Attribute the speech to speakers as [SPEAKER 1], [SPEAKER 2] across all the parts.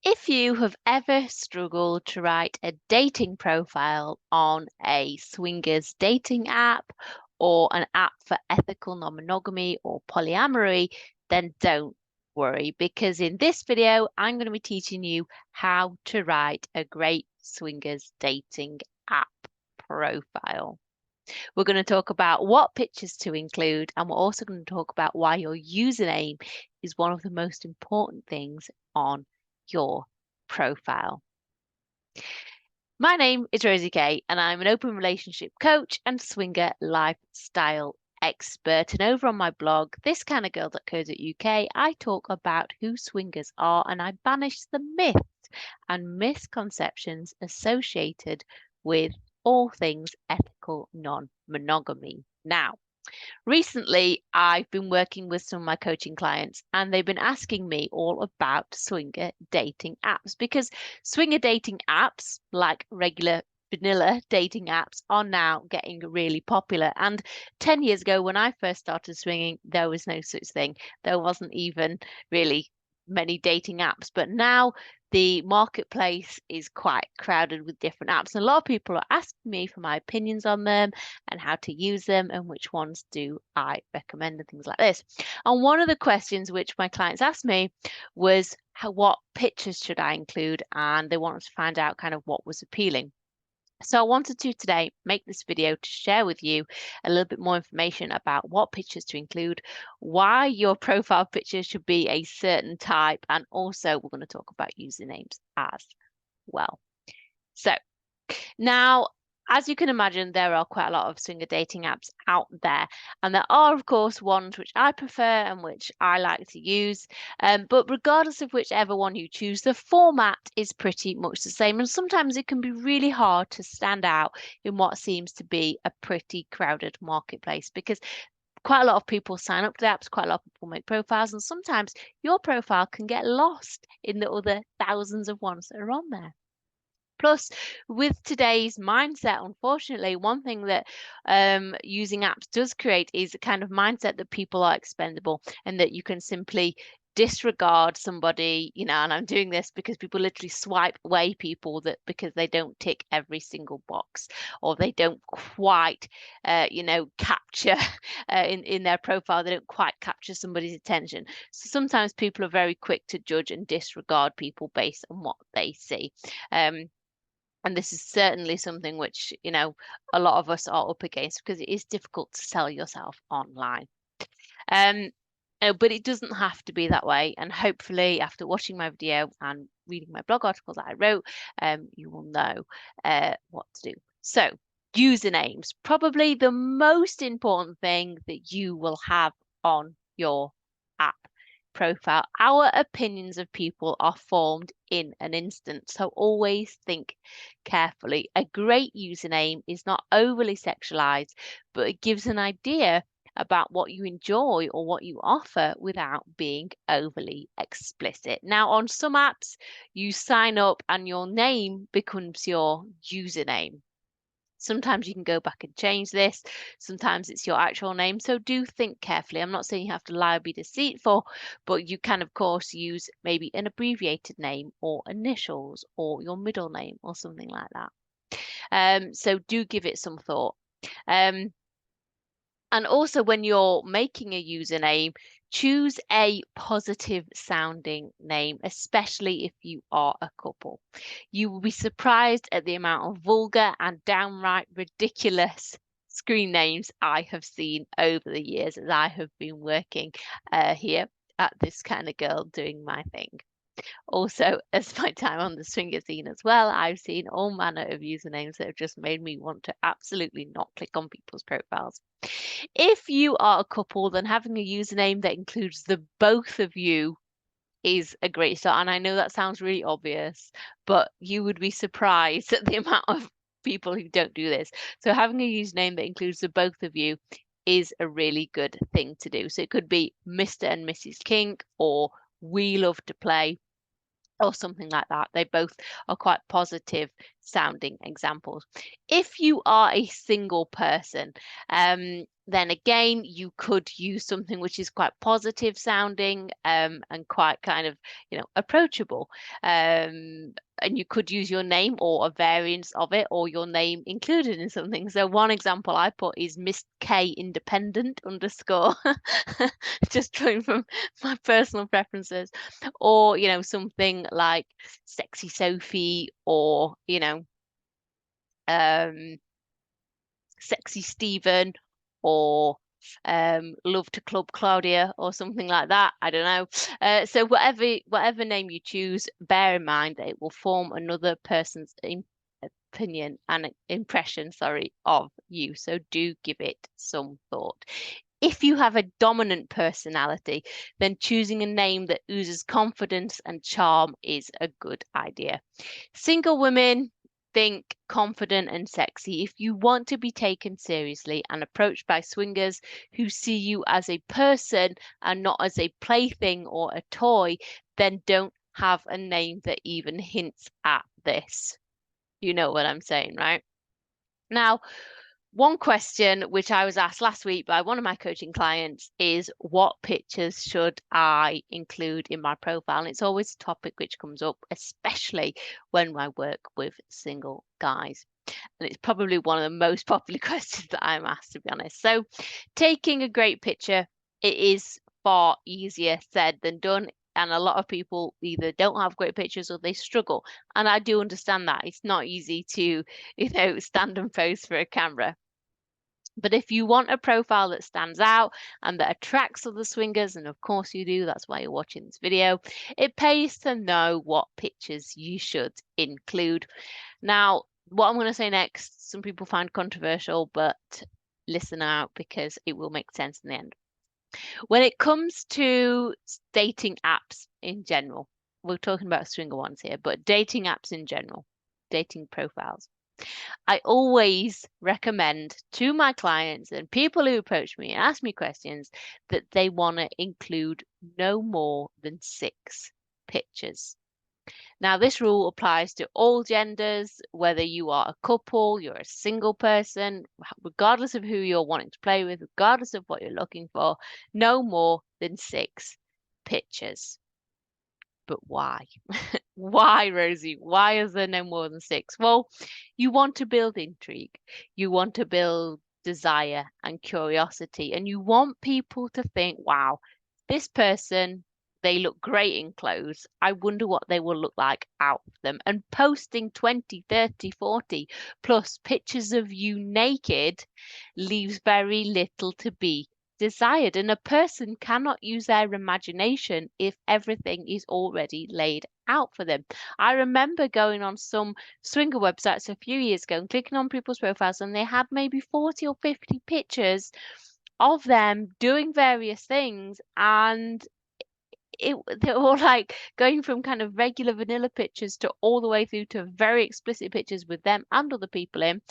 [SPEAKER 1] If you have ever struggled to write a dating profile on a swingers dating app or an app for ethical non-monogamy or polyamory, then don't worry, because in this video, I'm going to be teaching you how to write a great swingers dating app profile. We're going to talk about what pictures to include, and we're also going to talk about why your username is one of the most important things on your profile. My name is Rosie Kay, and I'm an open relationship coach and swinger lifestyle expert. And over on my blog, thiskindagirl.co.uk, I talk about who swingers are and I banish the myths and misconceptions associated with all things ethical non-monogamy. Now, recently, I've been working with some of my coaching clients and they've been asking me all about swinger dating apps because swinger dating apps, like regular vanilla dating apps, are now getting really popular. And 10 years ago, when I first started swinging, there was no such thing. There wasn't even really many dating apps. But now the marketplace is quite crowded with different apps. And a lot of people are asking me for my opinions on them and how to use them and which ones do I recommend and things like this. And one of the questions which my clients asked me was what pictures should I include? And they wanted to find out kind of what was appealing. So I wanted to today make this video to share with you a little bit more information about what pictures to include, why your profile picture should be a certain type, and also we're going to talk about usernames as well. So now, as you can imagine, there are quite a lot of swinger dating apps out there. And there are, of course, ones which I prefer and which I like to use. But regardless of whichever one you choose, the format is pretty much the same. And sometimes it can be really hard to stand out in what seems to be a pretty crowded marketplace because quite a lot of people sign up to apps, quite a lot of people make profiles, and sometimes your profile can get lost in the other thousands of ones that are on there. Plus, with today's mindset, unfortunately, one thing that using apps does create is a kind of mindset that people are expendable and that you can simply disregard somebody, and I'm doing this because people literally swipe away people that because they don't tick every single box or they don't quite, capture in their profile, they don't quite capture somebody's attention. So sometimes people are very quick to judge and disregard people based on what they see. And this is certainly something which, a lot of us are up against because it is difficult to sell yourself online. But it doesn't have to be that way. And hopefully, after watching my video and reading my blog article that I wrote, you will know what to do. So, usernames, probably the most important thing that you will have on your app profile. Our opinions of people are formed in an instant, so always think carefully. A great username is not overly sexualized, but it gives an idea about what you enjoy or what you offer without being overly explicit. Now, on some apps, you sign up and your name becomes your username. Sometimes you can go back and change this. Sometimes it's your actual name. So do think carefully. I'm not saying you have to lie or be deceitful, but you can, of course, use maybe an abbreviated name or initials or your middle name or something like that. So do give it some thought. And also, when you're making a username, choose a positive sounding name, especially if you are a couple. You will be surprised at the amount of vulgar and downright ridiculous screen names I have seen over the years as I have been working here at Thiskindagirl doing my thing. Also, as my time on the swinger scene as well, I've seen all manner of usernames that have just made me want to absolutely not click on people's profiles. If you are a couple, then having a username that includes the both of you is a great start. And I know that sounds really obvious, but you would be surprised at the amount of people who don't do this. So having a username that includes the both of you is a really good thing to do. So it could be Mr. and Mrs. Kink or We Love to Play or something like that. They both are quite positive sounding examples. If you are a single person, Then again, you could use something which is quite positive sounding and quite kind of, approachable. And you could use your name or a variance of it or your name included in something. So one example I put is Miss K Independent _, just drawing from my personal preferences. Or, something like Sexy Sophie or, Sexy Stephen or Love to Club Claudia or something like that. I don't know. So whatever name you choose, bear in mind that it will form another person's opinion and impression, of you. So do give it some thought. If you have a dominant personality, then choosing a name that oozes confidence and charm is a good idea. Single women, think confident and sexy. If you want to be taken seriously and approached by swingers who see you as a person and not as a plaything or a toy, then don't have a name that even hints at this. You know what I'm saying, right? Now, one question which I was asked last week by one of my coaching clients is, what pictures should I include in my profile? And it's always a topic which comes up, especially when I work with single guys. And it's probably one of the most popular questions that I'm asked, to be honest. So taking a great picture, it is far easier said than done. And a lot of people either don't have great pictures or they struggle. And I do understand that. It's not easy to, stand and pose for a camera. But if you want a profile that stands out and that attracts other swingers, and of course you do, that's why you're watching this video, it pays to know what pictures you should include. Now, what I'm going to say next, some people find controversial, but listen out because it will make sense in the end. When it comes to dating apps in general, we're talking about swinger ones here, but dating apps in general, dating profiles, I always recommend to my clients and people who approach me and ask me questions that they want to include no more than 6 pictures. Now, this rule applies to all genders, whether you are a couple, you're a single person, regardless of who you're wanting to play with, regardless of what you're looking for, no more than 6 pictures. But why? Why, Rosie? Why is there no more than 6? Well, you want to build intrigue. You want to build desire and curiosity. And you want people to think, wow, this person, they look great in clothes. I wonder what they will look like out of them. And posting 20, 30, 40 plus pictures of you naked leaves very little to be desired, and a person cannot use their imagination if everything is already laid out for them. I remember going on some swinger websites a few years ago and clicking on people's profiles, and they had maybe 40 or 50 pictures of them doing various things, and they were all like going from kind of regular vanilla pictures to all the way through to very explicit pictures with them and other people in.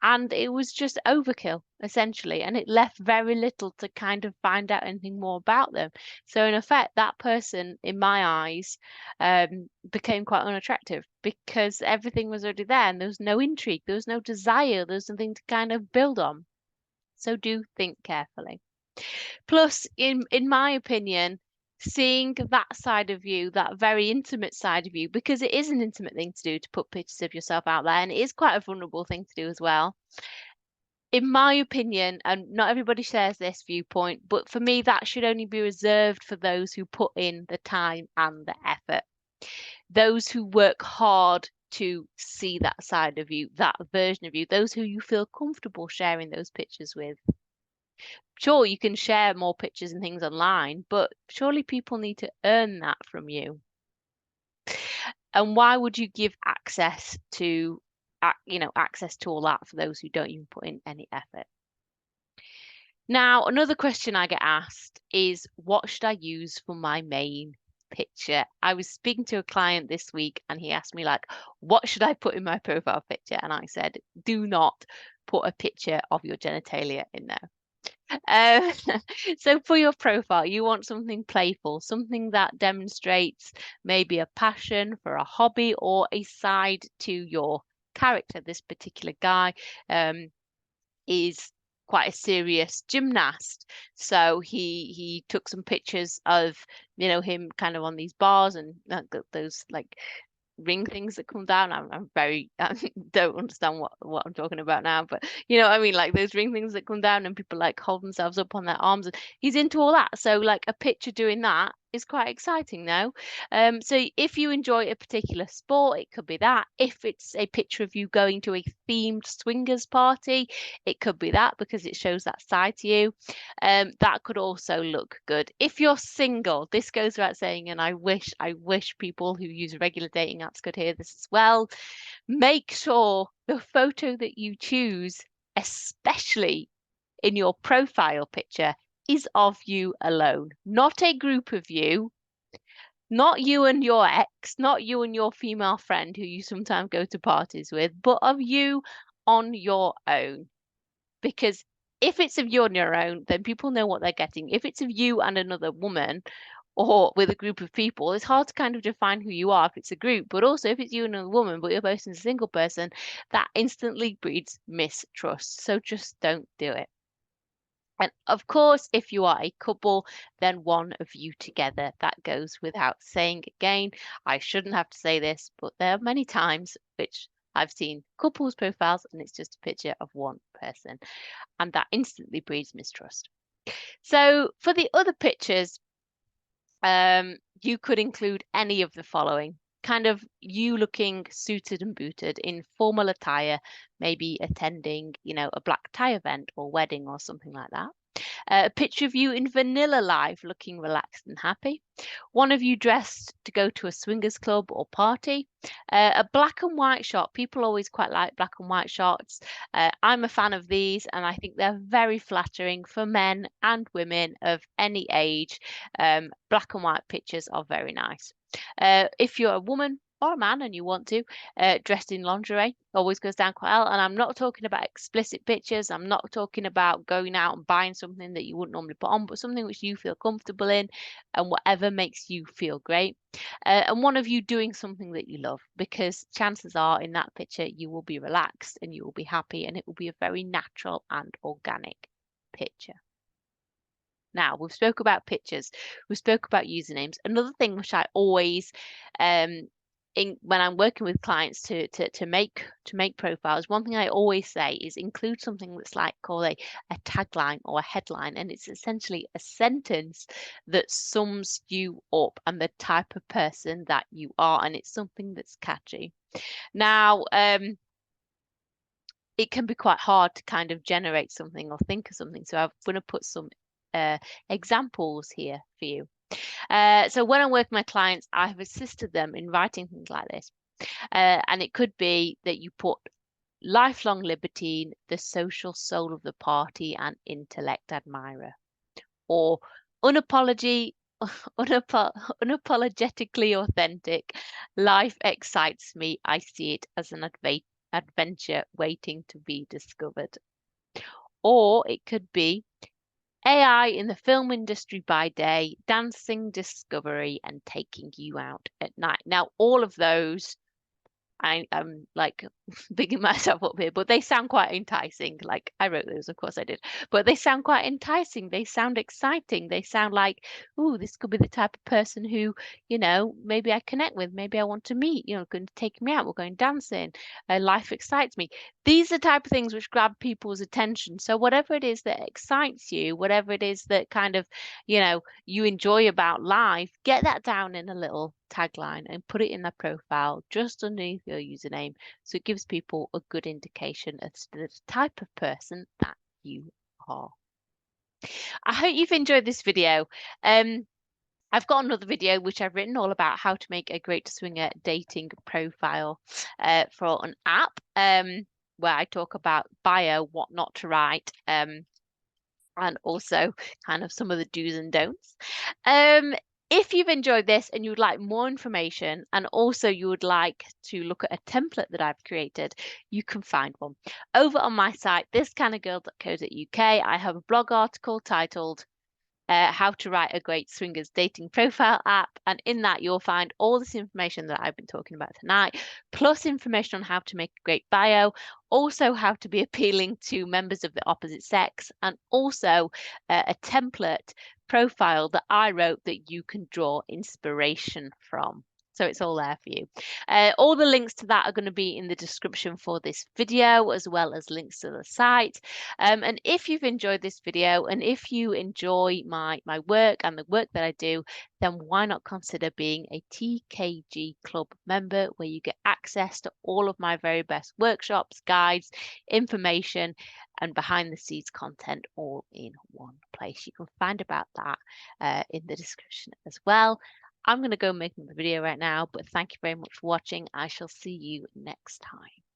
[SPEAKER 1] And it was just overkill, essentially. And it left very little to kind of find out anything more about them. So in effect, that person, in my eyes, became quite unattractive because everything was already there and there was no intrigue, there was no desire, there was nothing to kind of build on. So do think carefully. Plus, in my opinion, seeing that side of you, that very intimate side of you, because it is an intimate thing to do to put pictures of yourself out there, and it is quite a vulnerable thing to do as well. In my opinion, and not everybody shares this viewpoint, but for me, that should only be reserved for those who put in the time and the effort. Those who work hard to see that side of you, that version of you, those who you feel comfortable sharing those pictures with. Sure, you can share more pictures and things online, but surely people need to earn that from you. And why would you give access to, access to all that for those who don't even put in any effort? Now, another question I get asked is, what should I use for my main picture? I was speaking to a client this week and he asked me, like, what should I put in my profile picture? And I said, do not put a picture of your genitalia in there. So for your profile, you want something playful, something that demonstrates maybe a passion for a hobby or a side to your character. This particular guy is quite a serious gymnast. So he took some pictures of, you know, him kind of on these bars and those like ring things that come down. I'm very don't understand what I'm talking about now, but you know what I mean, like those ring things that come down and people like hold themselves up on their arms, and he's into all that. So like a picture doing that is quite exciting now. So if you enjoy a particular sport, it could be that. If it's a picture of you going to a themed swingers party, it could be that because it shows that side to you. That could also look good. If you're single, this goes without saying, and I wish people who use regular dating apps could hear this as well. Make sure the photo that you choose, especially in your profile picture, is of you alone, not a group of you, not you and your ex, not you and your female friend who you sometimes go to parties with, but of you on your own. Because if it's of you on your own, then people know what they're getting. If it's of you and another woman or with a group of people, it's hard to kind of define who you are if it's a group. But also, if it's you and a woman, but you're both a single person, that instantly breeds mistrust. So just don't do it. And of course, if you are a couple, then one of you together. That goes without saying again. I shouldn't have to say this, but there are many times which I've seen couples profiles and it's just a picture of one person, and that instantly breeds mistrust. So for the other pictures, you could include any of the following. Kind of you looking suited and booted in formal attire, maybe attending, you know, a black tie event or wedding or something like that. A picture of you in vanilla life looking relaxed and happy. One of you dressed to go to a swingers club or party. A black and white shot. People always quite like black and white shots. I'm a fan of these and I think they're very flattering for men and women of any age. Black and white pictures are very nice. If you're a woman or a man and you want to, dressed in lingerie always goes down quite well. And I'm not talking about explicit pictures. I'm not talking about going out and buying something that you wouldn't normally put on, but something which you feel comfortable in and whatever makes you feel great. And one of you doing something that you love, because chances are in that picture you will be relaxed and you will be happy and it will be a very natural and organic picture. Now, we've spoke about pictures, we spoke about usernames. Another thing which I always when I'm working with clients to make profiles, one thing I always say is include something that's like called a tagline or a headline, and it's essentially a sentence that sums you up and the type of person that you are, and it's something that's catchy. Now, it can be quite hard to kind of generate something or think of something, so I'm going to put some examples here for you. So when I work with my clients, I have assisted them in writing things like this. And it could be that you put lifelong libertine, the social soul of the party and intellect admirer. Or unapologetically authentic, life excites me, I see it as an adventure waiting to be discovered. Or it could be AI in the film industry by day, dancing discovery, and taking you out at night. Now, all of those, I'm like bigging myself up here, but they sound quite enticing. Like I wrote those, of course I did, but they sound quite enticing. They sound exciting. They sound like, ooh, this could be the type of person who, you know, maybe I connect with, maybe I want to meet, you know, going to take me out, we're going dancing, life excites me. These are the type of things which grab people's attention. So whatever it is that excites you, whatever it is that kind of, you know, you enjoy about life, get that down in a little tagline and put it in their profile just underneath your username, so it gives people a good indication as to the type of person that you are. I hope you've enjoyed this video. I've got another video which I've written all about how to make a great swinger dating profile for an app, where I talk about bio, what not to write, and also kind of some of the do's and don'ts. If you've enjoyed this and you'd like more information, and also you would like to look at a template that I've created, you can find one over on my site, thiskindagirl.co.uk. I have a blog article titled how to write a great swingers dating profile app. And in that, you'll find all this information that I've been talking about tonight, plus information on how to make a great bio, also how to be appealing to members of the opposite sex, and also a template profile that I wrote that you can draw inspiration from. So it's all there for you. All the links to that are going to be in the description for this video, as well as links to the site. And if you've enjoyed this video, and if you enjoy my work and the work that I do, then why not consider being a TKG Club member, where you get access to all of my very best workshops, guides, information, and behind the scenes content all in one place. You can find about that in the description as well. I'm going to go make another video right now, but thank you very much for watching. I shall see you next time.